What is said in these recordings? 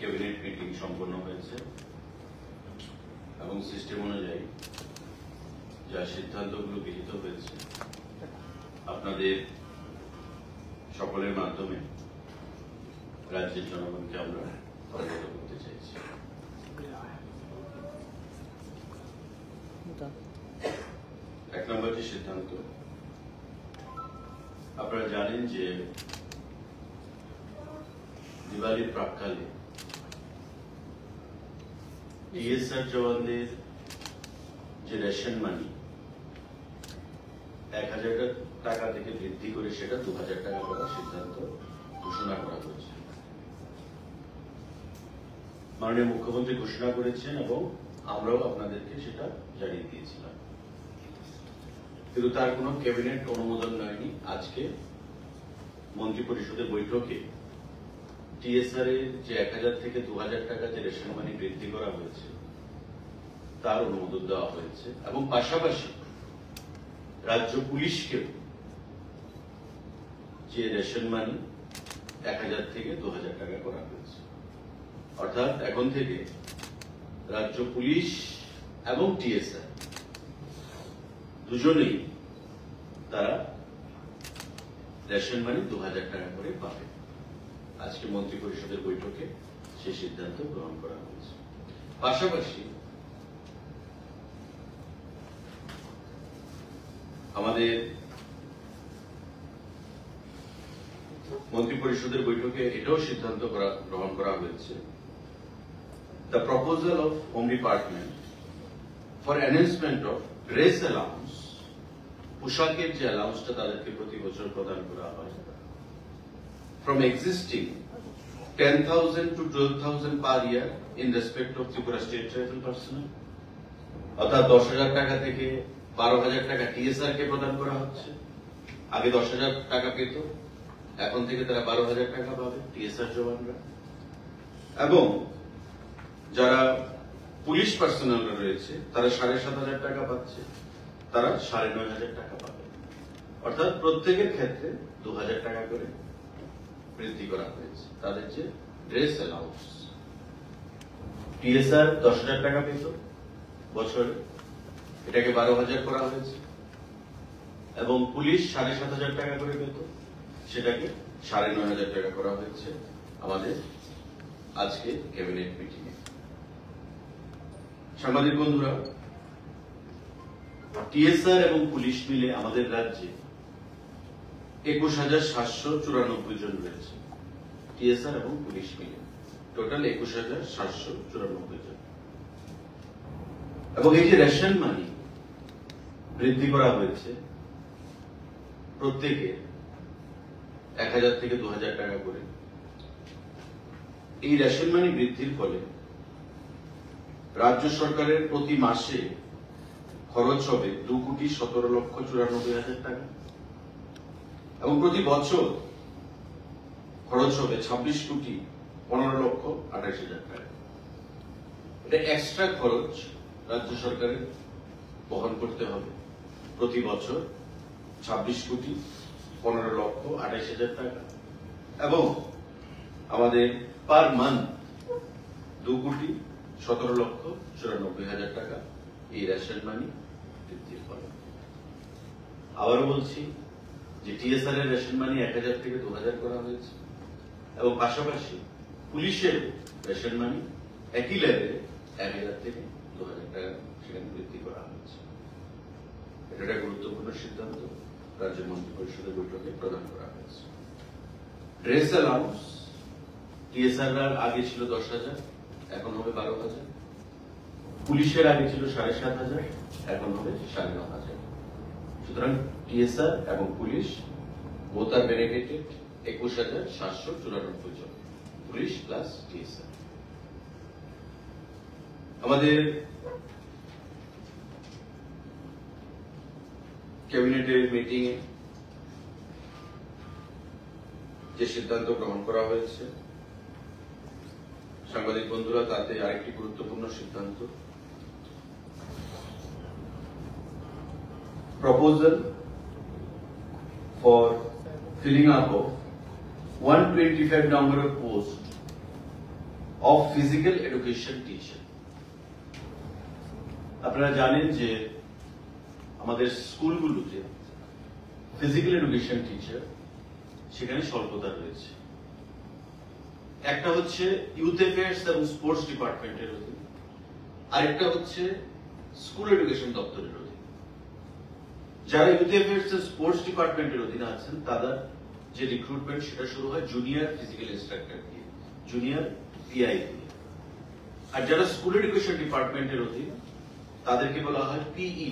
Cabinet meeting সম্পন্ন হয়েছে এবং সিস্টেম অনুযায়ী যা সিদ্ধান্তগুলো গৃহীত হয়েছে আপনাদের সকলের মাধ্যমে রাজ্যের জনগণকে আমরা অবগত করতে চাইছি। এক নম্বর যে সিদ্ধান্ত, আপনারা জানেন যে দিওয়ালির প্রাক্কালে টিএসআর জওয়ানদের যে রেশন মানি 1000 টাকা থেকে বৃদ্ধি করে সেটা 2000 টাকা করার সিদ্ধান্ত ঘোষণা করা হয়েছে। মাননীয় মুখ্যমন্ত্রী ঘোষণা করেছেন এবং আমরাও আপনাদেরকে সেটা জানিয়ে দিয়েছিলাম, কিন্তু তার কোনো ক্যাবিনেট অনুমোদন হয়নি। আজকে মন্ত্রী পরিষদের বৈঠকে টিএসআর এর যে 1000 থেকে 2000 টাকা যে রেশন মানি বৃদ্ধি করা হয়েছে তার অনুমোদন দেওয়া হয়েছে এবং পাশাপাশি রাজ্য পুলিশকেও যে রেশন মানি 1000 থেকে 2000 টাকা করা হয়েছে। অর্থাৎ এখন থেকে রাজ্য পুলিশ এবং টিএসআর দুজনেই তারা রেশন মানি 2000 টাকা করে পাবে। আজকে মন্ত্রী পরিষদের বৈঠকে সেই সিদ্ধান্ত গ্রহণ করা হয়েছে। পাশাপাশি আমাদের মন্ত্রী পরিষদের বৈঠকে এটাও সিদ্ধান্ত গ্রহণ করা হয়েছে, the proposal of Home Department for enhancement of dress allowance, পোশাকের যে অ্যালাউন্সটা তাদেরকে প্রতি বছর প্রদান করা হয়, from existing 10,000 to 12,000 per year in respect of Tripura State Tribal Personnel, অর্থাৎ 10,000 টাকা থেকে 12,000 টাকা টিএসআর কে প্রদান করা হচ্ছে। আগে 10,000 টাকা পেত, এখন থেকে তারা 12,000 টাকা পাবে টিএসআর জওয়ানরা। এবং যারা পুলিশ পার্সোনাল রয়েছে তারা 7,500 টাকা পাচ্ছে, তারা 9,500 টাকা পাবে। অর্থাৎ প্রত্যেকের ক্ষেত্রে 2,000 টাকা করে বৃদ্ধি করা হয়েছে তাদের যে ড্রেস অ্যালাউন্স। টিএসআর 10,000 টাকা পেত বছরে, এটাকে 12,000 করা হয়েছে এবং পুলিশ 7,500 টাকা করে পেত, সেটাকে 9,500 টাকা করা হয়েছে আমাদের আজকে ক্যাবিনেট মিটিং এ। সাংবাদিক বন্ধুরা, টিএসআর এবং পুলিশ মিলে আমাদের রাজ্যে 21,794 জন রয়েছে। টিএসআর এবং পুলিশ মিলে টোটাল 21,794 জন। এবং এই যে রেশন মানি বৃদ্ধি করা হয়েছে প্রত্যেকে 1000 থেকে 2000 টাকা করে, এই রেশন মানি বৃদ্ধির ফলে রাজ্য সরকারের প্রতি মাসে খরচ হবে 2,17,94,000 টাকা এবং প্রতি বছর খরচ হবে 26,15,28,000 টাকা। এটা এক্সট্রা খরচ রাজ্য সরকারের বহন করতে হবে প্রতি বছর 26,15,28,000 টাকা এবং আমাদের পার মান্থ 2,17,94,000 টাকা এই রেশন মানি বৃদ্ধির ফলে। আবারও বলছি যে টিএসআর এর রেশন মানি 1000 থেকে 2000 করা হয়েছে এবং পাশাপাশি পুলিশের রেশন মানি একই লেভেলে 1000 থেকে 2000 টাকা সেখানে বৃদ্ধি করা হয়েছে। এটা একটা গুরুত্বপূর্ণ সিদ্ধান্ত রাজ্য মন্ত্রী পরিষদের বৈঠকে প্রদান করা হয়েছে। ড্রেস অ্যালাউন্স টিএসআর আগে ছিল 10,000, এখন হবে 12,000। পুলিশের আগে ছিল 7,500, এখন হবে 9,500। সুতরাং টিএসআর এবং পুলিশ বোথ আর বেনিফিটেড 21,794 জন, পুলিশ প্লাস টিএসআর। আমাদের ক্যাবিনেটের মিটিং এ যে সিদ্ধান্ত গ্রহণ করা হয়েছে সাংবাদিক বন্ধুরা, তাতে আরেকটি গুরুত্বপূর্ণ সিদ্ধান্ত, proposal for filling up of 125 number of posts of physical education teacher. আপনারা জানেন যে আমাদের স্কুলগুলোতে ফিজিক্যাল এডুকেশন টিচার সেখানে স্বল্পতা রয়েছে। একটা হচ্ছে ইউথ অ্যাফেয়ার্স এবং স্পোর্টস ডিপার্টমেন্টের অধীনে, আরেকটা হচ্ছে স্কুল এডুকেশন দপ্তরের অধীনে। যারা ইউথ অ্যাফেয়ার্স এবং স্পোর্টস ডিপার্টমেন্টের অধীনে আছেন তাদের যে রিক্রুটমেন্ট সেটা শুরু হয় জুনিয়র ফিজিক্যাল ইনস্ট্রাক্টর দিয়ে, জুনিয়র পিআই দিয়ে। আর যারা স্কুল এডুকেশন ডিপার্টমেন্টের অধীনে তাদেরকে বলা হয় পিইটি,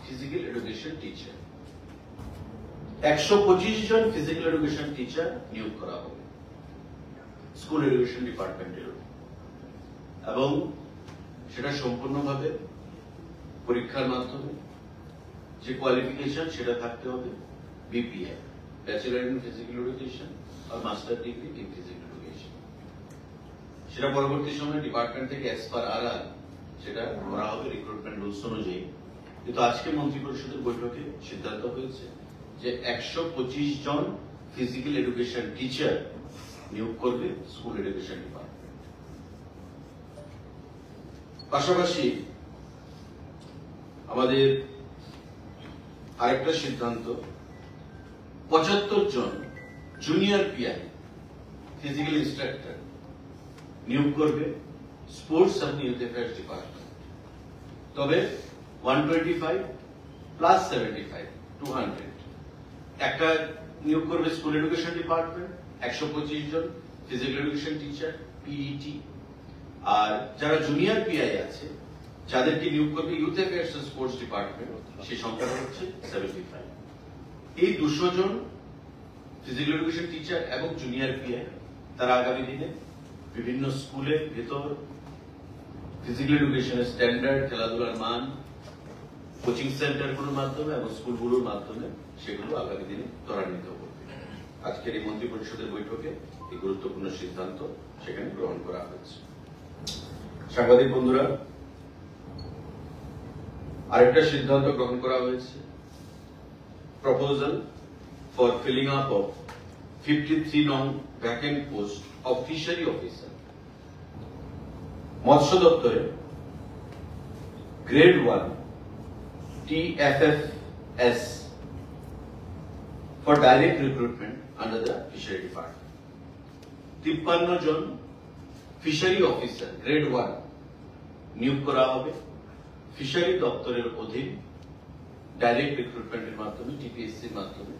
ফিজিক্যাল এডুকেশন টিচার। 125 জন ফিজিক্যাল এডুকেশন টিচার নিয়োগ করা হবে স্কুল এডুকেশন ডিপার্টমেন্টের, এবং সেটা সম্পূর্ণভাবে পরীক্ষার মাধ্যমে যে কোয়ালিফিকেশন সেটা থাকতে হবে BPA, bachelor in physical education আর master degree in physical education. সেটা পরবর্তী সময়ে ডিপার্টমেন্ট থেকে অ্যাজ পার আরআর সেটা করা হবে রিক্রুটমেন্ট রুলস অনুযায়ী। কিন্তু আজকে মন্ত্রী পরিষদের বৈঠকে সিদ্ধান্ত হয়েছে যে 125 জন ফিজিক্যাল এডুকেশন টিচার নিয়োগ করবে স্কুল এডুকেশন ডিপার্টমেন্ট। পাশাপাশি আমাদের আরেকটা সিদ্ধান্ত, 75 জন জুনিয়র পিআই ফিজিক্যাল ইনস্ট্রাক্টর নিয়োগ করবে স্পোর্টস এবং ইউথ অ্যাফেয়ার্স ডিপার্টমেন্ট। তবে 125 প্লাস 75 200 একটা নিয়োগ করবে স্কুল এডুকেশন ডিপার্টমেন্ট, 125 জন ফিজিক্যাল এডুকেশন টিচার পিইটি, আর যারা জুনিয়র পিআই আছে যাদেরকে নিয়োগ করবে ইউথ অ্যাফেয়ার্স এবং স্পোর্টস ডিপার্টমেন্ট, সেই সংখ্যাটা হচ্ছে 75। এই 200 জন ফিজিক্যাল এডুকেশন টিচার এবং জুনিয়র পিআই তারা আগামী দিনে বিভিন্ন স্কুলের ভেতর ফিজিক্যাল এডুকেশনের স্ট্যান্ডার্ড, খেলাধুলার মান, কোচিং সেন্টারগুলোর মাধ্যমে এবং স্কুলগুলোর মাধ্যমে সেগুলো আগামী দিনে ত্বরান্বিত করবে। আজকের এই মন্ত্রী পরিষদের বৈঠকে এই গুরুত্বপূর্ণ সিদ্ধান্ত সেখানে গ্রহণ করা হয়েছে। সাংবাদিক বন্ধুরা, আরেকটা সিদ্ধান্ত গ্রহণ করা হয়েছে, proposal for filling up of 53 নং vacant post of fishery officer. মৎস্য দপ্তরে grade 1 TFFS for direct recruitment under the fishery department. 53 জন ফিশারি অফিসার গ্রেড 1 নিয়োগ করা হবে ফিশারি দপ্তরের অধীন ডাইরেক্ট রিক্রুটমেন্টের মাধ্যমে, টিপিএসসির মাধ্যমে।